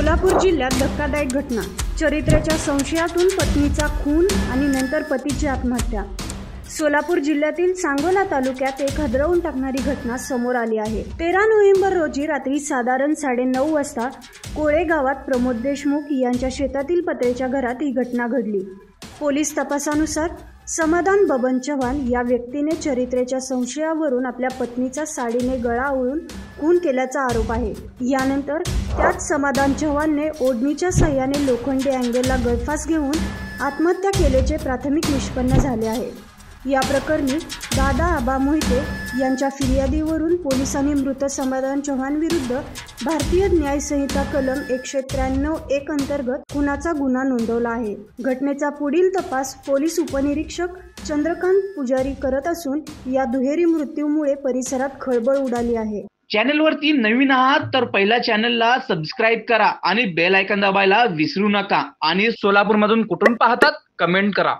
सोलापूर जिल्ह्यात धक्कादायक घटना। चरित्र्याच्या संशयातून पत्नीचा खून आणि नंतर पतीची आत्महत्या। सोलापूर जिल्ह्यातील सांगोला तालुक्यात एक हादरवून टाकणारी घटना समोर आली आहे। 13 नोव्हेंबर रोजी रात्री साधारण 9:30 वाजता कोळे गावात प्रमोद देशमुख यांच्या शेतातील पत्र्याच्या घरात ही घटना घडली। पोलीस तपासानुसार समाधान बबन चव्हाण या व्यक्तीने चरित्र्याच्या संशयावरून आपल्या पत्नीचा साडीने गळा आवळून खून केल्याचा आरोप आहे। यानंतर त्याच समाधान चव्हाणने ओढणीच्या साह्याने लोखंडी अँगलला गळफास घेऊन आत्महत्या केल्याचे प्राथमिक निष्पन्न झाले आहे। या प्रकरणी दादा आबा मोहिते यांच्या फिर्यादीवरून पोलिसांनी मृत समाधान चव्हाण विरुद्ध भारतीय न्याय संहिता कलम 193(1) अंतर्गत खुनाचा गुन्हा नोंदवला आहे। घटनेचा पुढील तपास पोलीस उपनिरीक्षक चंद्रकांत पुजारी करत असून या दुहेरी मृत्यूमुळे परिसरात खळबळ उडाली आहे। चॅनलवरती नवीन आहात तर पहिल्या चॅनलला सबस्क्राइब करा आणि बेल आयकॉन दाबायला विसरू नका। आणि सोलापूरमधून कुठून पाहतात कमेंट करा।